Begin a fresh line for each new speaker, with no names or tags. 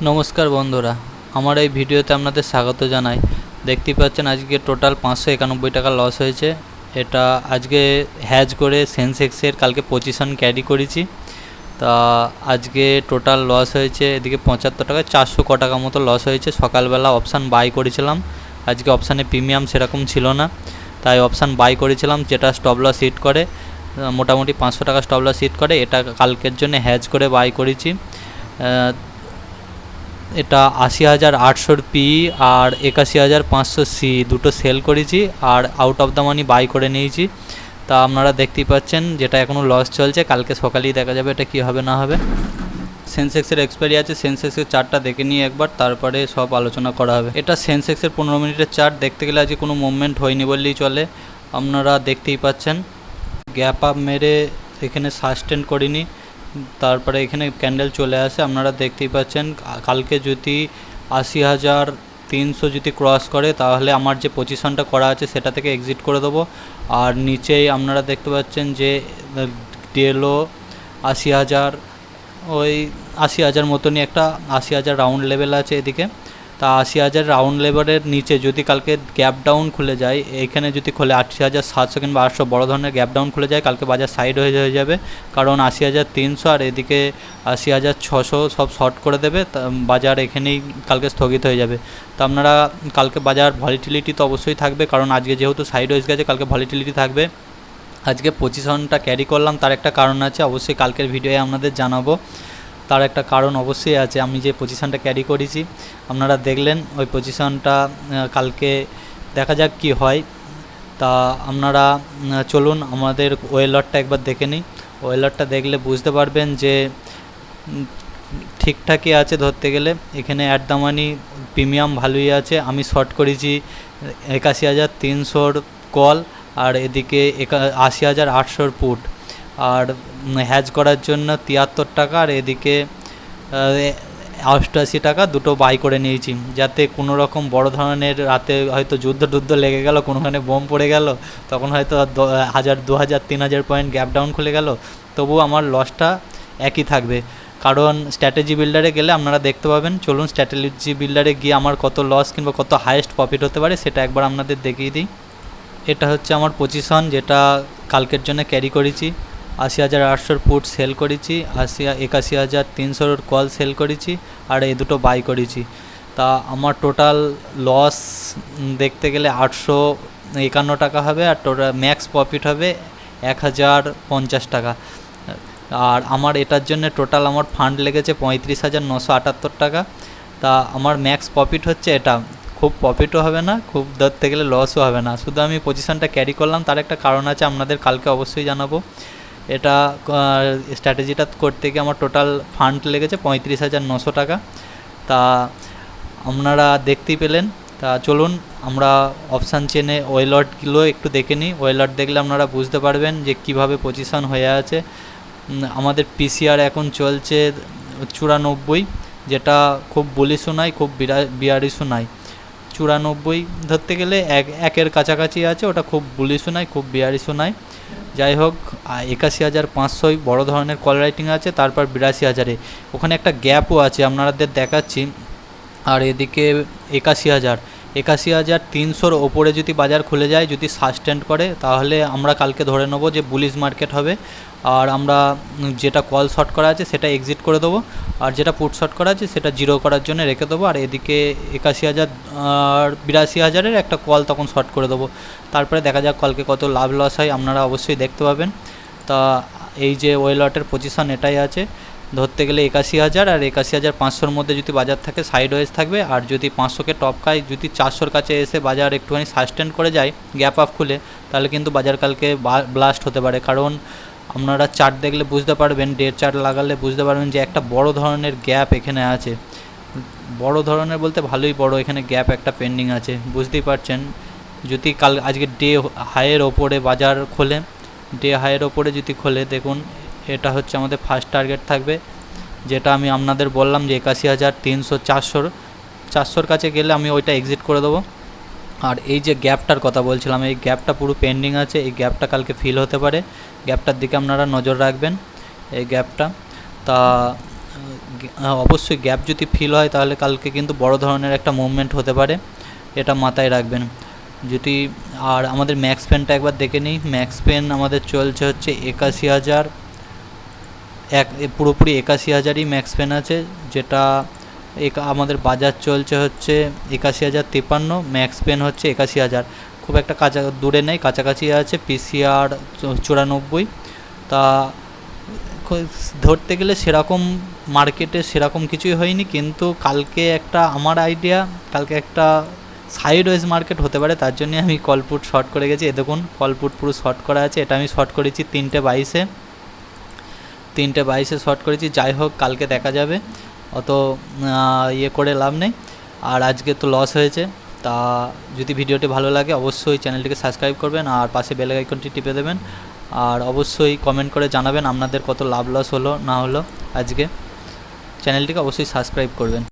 নমস্কার বন্ধুরা, আমার এই ভিডিওতে আপনাদের স্বাগত জানাই। দেখতেই পাচ্ছেন আজকে টোটাল 591 টাকা লস হয়েছে। এটা আজকে হ্যাজ করে সেন্সেক্সের কালকে পজিশন ক্যারি করেছি। তা আজকে টোটাল লস হয়েছে এদিকে 75 টাকা, 400 ক টাকা মতো লস হয়েছে। সকালবেলা অপশান বাই করেছিলাম, আজকে অপশানে প্রিমিয়াম সেরকম ছিল না, তাই অপশান বাই করেছিলাম যেটা স্টপ লস হিট করে, মোটামুটি 500 টাকা স্টপ লস হিট করে। এটা কালকের জন্য হ্যাজ করে বাই করেছি। এটা 80,800 পি আর 81,500 সি দুটো সেল করেছি আর out of the money buy করে নিয়েছি। তা আপনারা দেখতেই পাচ্ছেন যেটা এখনও লস চলছে, কালকে সকালেই দেখা যাবে এটা কী হবে না হবে। সেন্সেক্সের এক্সপায়ারি আছে, সেন্সেক্সের চার্টটা দেখে নিয়ে একবার, তারপরে সব আলোচনা করা হবে। এটা সেন্সেক্সের 15 মিনিটের চার্ট। দেখতে গেলে আজকে কোনো মুভমেন্ট হয়নি বললেই চলে। আপনারা দেখতেই পাচ্ছেন গ্যাপ আপ মেরে এখানে সাস্টেন করিনি, তারপরে এখানে ক্যান্ডেল চলে আসে। আপনারা দেখতেই পাচ্ছেন কালকে যদি 80,300 যদি ক্রস করে তাহলে আমার যে পজিশনটা করা আছে সেটা থেকে এক্সিট করে দেবো। আর নিচেই আপনারা দেখতে পাচ্ছেন যে ডেলো 80,000, ওই 80,000 মতনই একটা 80,000 রাউন্ড লেভেল আছে এদিকে। তা 80,000 রাউন্ড লেভেলের নিচে যদি কালকে গ্যাপ ডাউন খুলে যায়, এইখানে যদি খোলে 80,700 কিংবা 800 বড় ধরনের গ্যাপ ডাউন খুলে যায়, কালকে বাজার সাইড হয়ে যাবে। কারণ 80,300 আর এদিকে 80,600 সব শর্ট করে দেবে, বাজার এখানেই কালকে স্থগিত হয়ে যাবে। তো আপনারা কালকে বাজার ভলিটিলিটি তো অবশ্যই থাকবে, কারণ আজকে যেহেতু সাইড হয়ে গেছে কালকে ভলিটিলিটি থাকবে। আজকে পজিশনটা ক্যারি করলাম তার একটা কারণ আছে, অবশ্যই কালকের ভিডিওয়ে আপনাদের জানাবো। তার একটা কারণ অবশ্যই আছে, আমি যে পজিশনটা ক্যারি করেছি আপনারা দেখলেন ওই পজিশনটা, কালকে দেখা যাক কি হয়। তা আপনারা চলুন আমাদের ওয়েলারটা একবার দেখে নিই। ওয়েলারটা দেখলে বুঝতে পারবেন যে ঠিকঠাকই আছে ধরতে গেলে। এখানে অ্যাট দ্য মানি প্রিমিয়াম ভালোই আছে। আমি শর্ট করেছি 81,300 কল আর এদিকে 80,800 পুট, আর হ্যাজ করার জন্য 73 টাকা আর এদিকে 88 টাকা দুটো বাই করে নিয়েছি, যাতে কোনো রকম বড় ধরনের রাতে হয়তো যুদ্ধ লেগে গেল, কোনোখানে বোম পড়ে গেল, তখন হয়তো 1,000, 2,000, 3,000 পয়েন্ট গ্যাপ ডাউন খুলে গেল, তবু আমার লসটা একই থাকবে। কারণ স্ট্র্যাটেজি বিল্ডারে গেলে আপনারা দেখতে পাবেন। চলুন স্ট্র্যাটেজি বিল্ডারে গিয়ে আমার কত লস কিংবা কত হাইয়েস্ট প্রফিট হতে পারে সেটা একবার আপনাদের দেখিয়ে দিই। এটা হচ্ছে আমার পজিশন যেটা কালকের জন্য ক্যারি করেছি। 80,800 পুট সেল করেছি, 81,300 কল সেল করেছি আর এই দুটো বাই করেছি। তা আমার টোটাল লস দেখতে গেলে 851 টাকা হবে আর টোটাল ম্যাক্স প্রফিট হবে 1,050 টাকা। আর আমার এটার জন্য টোটাল আমার ফান্ড লেগেছে 35,978 টাকা। তা আমার ম্যাক্স প্রফিট হচ্ছে এটা। খুব প্রফিটও হবে না, খুব ধরতে গেলে লসও হবে না, শুধু আমি পজিশনটা ক্যারি করলাম তার একটা কারণ আছে, আপনাদের কালকে অবশ্যই জানাবো। এটা স্ট্র্যাটেজিটা করতে গিয়ে আমার টোটাল ফান্ড লেগেছে 35,900 টাকা। তা আপনারা দেখতেই পেলেন। তা চলুন আমরা অপশান চেনে ওয়েলটগুলো একটু দেখে নিই। ওয়েলট দেখলে আপনারা বুঝতে পারবেন যে কিভাবে পজিশন হয়ে আছে। আমাদের পিসিআর এখন চলছে 94, যেটা খুব বুলিশও নয় খুব বিয়ারিশও নয়। 94 ধরতে গেলে একের কাছাকাছি আছে, ওটা খুব বুলিশও নয় খুব বিয়ারিশও নয়। যাই হোক 81,500 বড় ধরনের কল রাইটিং আছে, তারপর 82,000-এ ওখানে একটা গ্যাপও আছে আপনাদের দেখাচ্ছি। আর এদিকে 81,300-র ওপরে যদি বাজার খুলে যায়, যদি সাস্টেন্ড করে, তাহলে আমরা কালকে ধরে নেব যে বুলিশ মার্কেট হবে। আর আমরা যেটা কল শর্ট করা আছে সেটা এক্সিট করে দেবো, আর যেটা পুট শর্ট করা আছে সেটা জিরো করার জন্য রেখে দেবো। আর এদিকে 81,000 আর 82,000-এর একটা কল তখন শর্ট করে দেবো। তারপরে দেখা যাক কালকে কত লাভ লস হয়, আপনারা অবশ্যই দেখতে পাবেন। তা এই যে ওয়েলটের পজিশন এটাই আছে। ধরতে গেলে 81,000 আর 81,500-র মধ্যে যদি বাজার থাকে সাইড ওয়েজ থাকবে, আর যদি 500-কে টপকায়, যদি 400-র কাছে এসে বাজার একটুখানি সাস্টেন করে যায় গ্যাপ আপ খুলে, তাহলে কিন্তু বাজার কালকে ব্লাস্ট হতে পারে। কারণ আপনারা চার্ট দেখলে বুঝতে পারবেন, ডে চার্ট লাগালে বুঝতে পারবেন যে একটা বড় ধরনের গ্যাপ এখানে আছে। বড় ধরনের বলতে ভালোই বড়, এখানে গ্যাপ একটা পেন্ডিং আছে, বুঝতেই পারছেন। যদি আজকে ডে হাইয়ের ওপরে বাজার খোলে, ডে হাইয়ের ওপরে যদি খোলে, দেখুন এটা হচ্ছে আমাদের ফার্স্ট টার্গেট থাকবে, যেটা আমি আপনাদের বললাম যে 81,300, 400-র কাছে গেলে আমি ওইটা এক্সিট করে দেবো। আর এই যে গ্যাপটার কথা বলছিলাম, এই গ্যাপটা পুরো পেন্ডিং আছে, এই গ্যাপটা কালকে ফিল হতে পারে, গ্যাপটার দিকে আপনারা নজর রাখবেন এই গ্যাপটা। তা অবশ্যই গ্যাপ যদি ফিল হয় তাহলে কালকে কিন্তু বড় ধরনের একটা মুভমেন্ট হতে পারে, এটা মাথায় রাখবেন। যদি আর আমাদের ম্যাক্স পেনটা একবার দেখে নিই। ম্যাক্স পেন আমাদের চলছে হচ্ছে 81,000, পুরোপুরি 81,000ই ম্যাক্স পেন আছে, যেটা আমাদের বাজার চলছে হচ্ছে 81,053, ম্যাক্স পেন হচ্ছে 81,000, খুব একটা দূরে নেই, কাছাকাছি আছে। পিসিআর 94। তা ধরতে গেলে সেরকম মার্কেটে সেরকম কিছুই হয়নি, কিন্তু কালকে আমার আইডিয়া কালকে একটা সাইড ওয়েজ মার্কেট হতে পারে, তার জন্য আমি কলপুট শর্ট করে গেছি। দেখুন কলপুট পুরো শর্ট করা আছে, এটা আমি শর্ট করেছি 3:22 শর্ট করেছি। যাই হোক, কালকে দেখা যাবে, অত ইয়ে করে লাভ নেই। আর আজকে তো লস হয়েছে। তা যদি ভিডিওটি ভালো লাগে অবশ্যই চ্যানেলটিকে সাবস্ক্রাইব করবেন আর পাশে বেল আইকনটি টিপে দেবেন। আর অবশ্যই কমেন্ট করে জানাবেন আপনাদের কত লাভ লস হলো না হলো। আজকে চ্যানেলটিকে অবশ্যই সাবস্ক্রাইব করবেন।